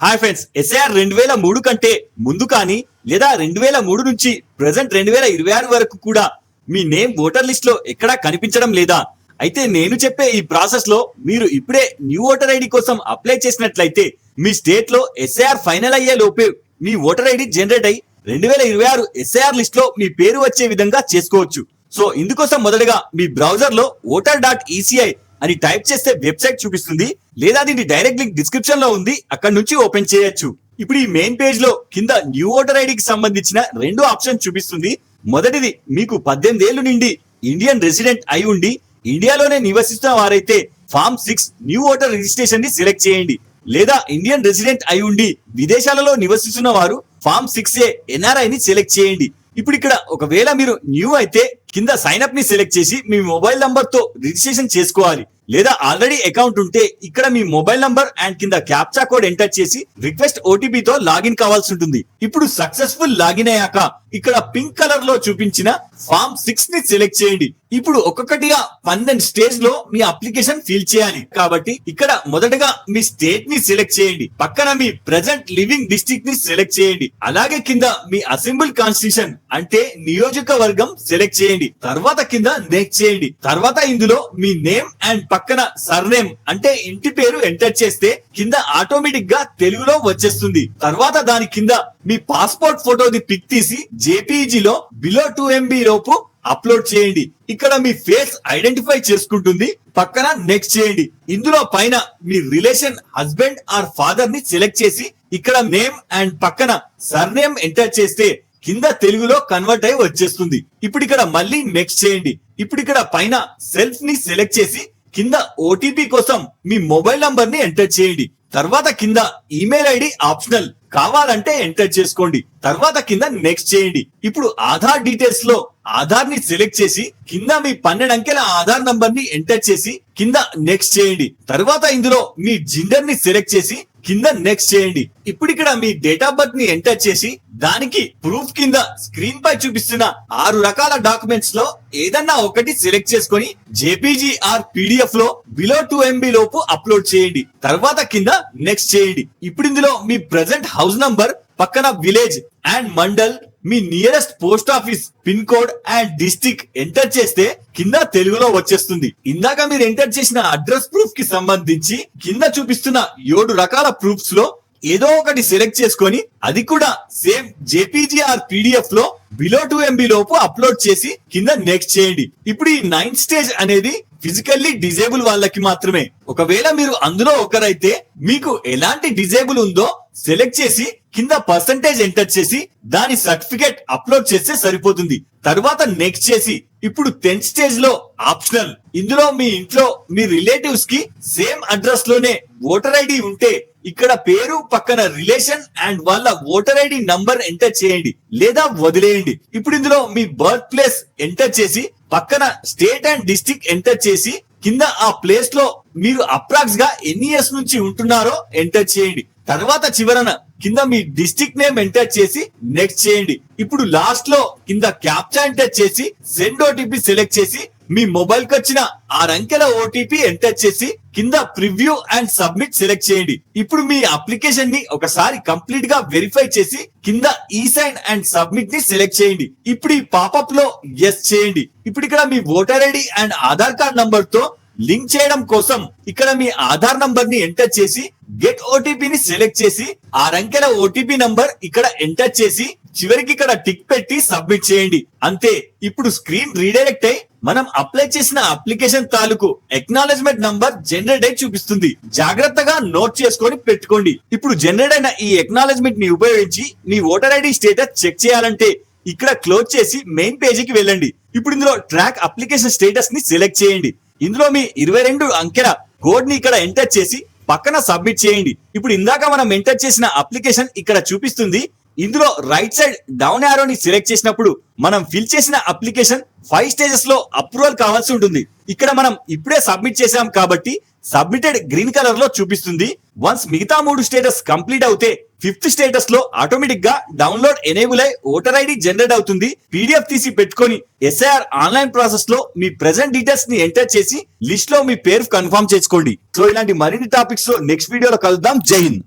Hi friends, SIR 2003 కంటే ముందు కానీ లేదా 2003 నుంచి ప్రెసెంట్ 2026 వరకు కూడా మీ నేమ్ ఓటర్ లిస్ట్ లో ఎక్కడా కనిపించడం లేదా? అయితే నేను చెప్పే ఈ ప్రాసెస్ లో మీరు ఇప్పుడే న్యూ ఓటర్ ఐడి కోసం అప్లై చేసినట్లయితే మీ స్టేట్ లో ఎస్ఐఆర్ ఫైనల్ అయ్యే లోపే మీ ఓటర్ ఐడి జనరేట్ అయి 2026 ఎస్ఐఆర్ లిస్ట్ లో మీ పేరు వచ్చే విధంగా చేసుకోవచ్చు. సో ఇందుకోసం మొదటగా మీ బ్రౌజర్ లో voter.eci అని టైప్ చేస్తే వెబ్సైట్ చూపిస్తుంది, లేదా దీని డైరెక్ట్ లింక్ డిస్క్రిప్షన్ లో ఉంది, అక్కడ నుంచి ఓపెన్ చేయొచ్చు. ఇప్పుడు ఈ మెయిన్ పేజ్ లో కింద న్యూ ఓటర్ ఐడికి సంబంధించిన రెండు ఆప్షన్ చూపిస్తుంది. మొదటిది, మీకు 18 ఏళ్లు నుండి ఇండియన్ రెసిడెంట్ అయి ఉండి ఇండియాలోనే నివసిస్తున్న వారైతే ఫామ్ 6 న్యూ ఓటర్ రిజిస్ట్రేషన్ ని సెలెక్ట్ చేయండి. లేదా ఇండియన్ రెసిడెంట్ అయి ఉండి విదేశాలలో నివసిస్తున్న వారు ఫామ్ 6A NRI ని సెలెక్ట్ చేయండి. ఇప్పుడు ఇక్కడ ఒకవేళ మీరు న్యూ అయితే కింద సైన్ అప్ ని సెలెక్ట్ చేసి మీ మొబైల్ నంబర్ తో రిజిస్ట్రేషన్ చేసుకోవాలి. లేదా ఆల్రెడీ అకౌంట్ ఉంటే ఇక్కడ మీ మొబైల్ నంబర్ అండ్ కింద క్యాప్చా కోడ్ ఎంటర్ చేసి రిక్వెస్ట్ ఓటీపీ తో లాగిన్ కావాల్సి ఉంటుంది. ఇప్పుడు సక్సెస్ఫుల్ లాగిన్ అయ్యాక ఇక్కడ పింక్ కలర్ లో చూపించిన ఫామ్ 6 ని సెలెక్ట్ చేయండి. ఇప్పుడు ఒక్కొక్కటిగా 12 స్టేజ్ లో మీ అప్లికేషన్ ఫిల్ చేయాలి. కాబట్టి ఇక్కడ మొదటగా మీ స్టేట్ ని సెలెక్ట్ చేయండి, పక్కన మీ ప్రెసెంట్ లివింగ్ డిస్ట్రిక్ట్ ని సెలెక్ట్ చేయండి, అలాగే కింద మీ అసెంబ్లీ కాన్స్టిట్యూషన్ అంటే నియోజకవర్గం సెలెక్ట్ చేయండి. తర్వాత కింద నెక్స్ట్ చేయండి. తర్వాత ఇందులో మీ నేమ్ అండ్ పక్కన సర్నేమ్ అంటే ఇంటి పేరు ఎంటర్ చేస్తే కింద ఆటోమేటిక్ గా తెలుగులో వచ్చేస్తుంది. తర్వాత దాని కింద మీ పాస్పోర్ట్ ఫోటోది పిక్ తీసి జేపీజీ లో బిలో 2 MB లోపు అప్లోడ్ చేయండి. ఇక్కడ మీ ఫేస్ ఐడెంటిఫై చేసుకుంటుంది, పక్కన నెక్స్ట్ చేయండి. ఇందులో పైన మీ రిలేషన్ హస్బెండ్ ఆర్ ఫాదర్ ని సెలెక్ట్ చేసి ఇక్కడ నేమ్ అండ్ పక్కన సర్నేమ్ ఎంటర్ చేస్తే కింద తెలుగులో కన్వర్ట్ అయి వచ్చేస్తుంది. ఇప్పుడు ఇక్కడ మళ్ళీ నెక్స్ట్ చేయండి. ఇప్పుడు ఇక్కడ పైన సెల్ఫ్ ని సెలెక్ట్ చేసి కింద ఓటీపీ కోసం మీ మొబైల్ నంబర్ ని ఎంటర్ చేయండి. తర్వాత కింద ఈమెయిల్ ఐడి ఆప్షనల్, కావాలంటే ఎంటర్ చేసుకోండి. తర్వాత కింద నెక్స్ట్ చేయండి. ఇప్పుడు ఆధార్ డీటెయిల్స్ లో ఆధార్ ని సెలెక్ట్ చేసి కింద మీ 12 అంకెల ఆధార్ నంబర్ ని ఎంటర్ చేసి కింద నెక్స్ట్ చేయండి. తర్వాత ఇందులో మీ జెండర్ ని సెలెక్ట్ చేసి కింద నెక్స్ట్ చేయండి. ఇప్పుడు ఇక్కడ మీ డేట్ ఆఫ్ బర్త్ ని ఎంటర్ చేసి దానికి ప్రూఫ్ కింద స్క్రీన్ పై చూపిస్తున్న 6 రకాల డాక్యుమెంట్స్ లో ఏదన్నా ఒకటి సెలెక్ట్ చేసుకొని జేపీజీ ఆర్ పీడిఎఫ్ లో బిలో 2 MB లోపు అప్లోడ్ చేయండి. తర్వాత కింద నెక్స్ట్ చేయండి. ఇప్పుడు ఇందులో మీ ప్రెసెంట్ హౌస్ నంబర్ పక్కన village and mandal, me nearest post office pin code and district enter చేస్తే కింద తెలుగులో వచ్చేస్తుంది. ఇందాక మీరు ఎంటర్ చేసిన అడ్రస్ ప్రూఫ్ కి సంబంధించి కింద చూపిస్తున్న 7 రకాల ప్రూఫ్స్ లో ఏదో ఒకటి సెలెక్ట్ చేసుకొని అది కూడా సేమ్ జేపీజీ ఆర్ పీడిఎఫ్ లో బిలో 2 MB లోపు అప్లోడ్ చేసి కింద నెక్స్ట్ చేయండి. ఇప్పుడు ఈ 9th స్టేజ్ అనేది ఫిజికల్లీ డిజేబుల్ వాళ్ళకి మాత్రమే. ఒకవేళ మీరు అందులో ఒకరైతే మీకు ఎలాంటి డిజేబుల్ ఉందో సెలెక్ట్ చేసి కింద పర్సంటేజ్ ఎంటర్ చేసి దాని సర్టిఫికేట్ అప్లోడ్ చేస్తే సరిపోతుంది. తర్వాత నెక్స్ట్ చేసి ఇప్పుడు 10th స్టేజ్ లో ఆప్షనల్, ఇందులో మీ ఇంట్లో మీ రిలేటివ్స్ కి సేమ్ అడ్రస్ లోనే ఓటర్ ఐడి ఉంటే ఇక్కడ పేరు పక్కన రిలేషన్ అండ్ వాళ్ళ ఓటర్ ఐడి నంబర్ ఎంటర్ చేయండి లేదా వదిలేయండి. ఇప్పుడు ఇందులో మీ బర్త్ ప్లేస్ ఎంటర్ చేసి పక్కన స్టేట్ అండ్ డిస్ట్రిక్ట్ ఎంటర్ చేసి కింద ఆ ప్లేస్ లో మీరు అప్రాక్స్ గా ఎన్ని ఇయర్స్ నుంచి ఉంటున్నారో ఎంటర్ చేయండి. తర్వాత చివరన కింద మీ డిస్ట్రిక్ట్ నేమ్ ఎంటర్ చేసి నెక్స్ట్ చేయండి. ఇప్పుడు లాస్ట్ లో కింద క్యాప్చా ఎంటర్ చేసి సెండ్ ఓటీపీ సెలెక్ట్ చేసి మీ మొబైల్ కి వచ్చిన 6 అంకెల ఓటీపీ ఎంటర్ చేసి కింద ప్రివ్యూ అండ్ సబ్మిట్ సెలెక్ట్ చేయండి. ఇప్పుడు మీ అప్లికేషన్ ని ఒకసారి కంప్లీట్ గా వెరిఫై చేసి కింద ఈ సైన్ అండ్ సబ్మిట్ ని సెలెక్ట్ చేయండి. ఇప్పుడు ఈ పాపప్ లో ఎస్ చేయండి. ఇప్పుడు ఇక్కడ మీ voter ID and Aadhaar card number తో లింక్ చేయడం కోసం ఇక్కడ మీ ఆధార్ నంబర్ ని ఎంటర్ చేసి గెట్ ఓటీపీ ని సెలెక్ట్ చేసి 6 అంకెల ఓటీపీ నంబర్ ఇక్కడ ఎంటర్ చేసి చివరికి ఇక్కడ టిక్ పెట్టి సబ్మిట్ చేయండి. అంతే. ఇప్పుడు స్క్రీన్ రీడైరెక్ట్ అయి మనం అప్లై చేసిన అప్లికేషన్ తాలూకు ఎక్నాలెడ్జ్మెంట్ నంబర్ జనరేట్ అయి చూపిస్తుంది. జాగ్రత్తగా నోట్ చేసుకొని పెట్టుకోండి. ఇప్పుడు జనరేట్ అయిన ఈ ఎక్నాలెడ్జ్మెంట్ ని ఉపయోగించి మీ ఓటర్ ఐడి స్టేటస్ చెక్ చేయాలంటే ఇక్కడ క్లోజ్ చేసి మెయిన్ పేజీకి వెళ్ళండి. ఇప్పుడు ఇందులో ట్రాక్ అప్లికేషన్ స్టేటస్ ని సెలెక్ట్ చేయండి. ఇందులో మీ 22 అంకెల కోడ్ ని ఇక్కడ ఎంటర్ చేసి పక్కన సబ్మిట్ చేయండి. ఇప్పుడు ఇందాక మనం ఎంటర్ చేసిన అప్లికేషన్ ఇక్కడ చూపిస్తుంది. ఇందులో రైట్ సైడ్ డౌన్ యారోని సెలెక్ట్ చేసినప్పుడు మనం ఫిల్ చేసిన అప్లికేషన్ 5 స్టేజెస్ లో అప్రూవల్ కావాల్సి ఉంటుంది. ఇక్కడ మనం ఇప్పుడే సబ్మిట్ చేసాం కాబట్టి సబ్మిటెడ్ గ్రీన్ కలర్ లో చూపిస్తుంది. వన్స్ మిగతా 3 స్టేటస్ కంప్లీట్ అవుతే 5th స్టేటస్ లో ఆటోమేటిక్ గా డౌన్లోడ్ ఎనేబుల్ అయి ఓటర్ ఐడి జనరేట్ అవుతుంది. పీడిఎఫ్ తీసి పెట్టుకొని ఎస్ఐఆర్ ఆన్లైన్ ప్రాసెస్ లో మీ ప్రెసెంట్ డీటెయిల్స్ ని ఎంటర్ చేసి లిస్ట్ లో మీ పేరు కన్ఫర్మ్ చేసుకోండి. సో ఇలాంటి మరిన్ని టాపిక్స్ లో నెక్స్ట్ వీడియోలో కలుద్దాం. జై హింద్.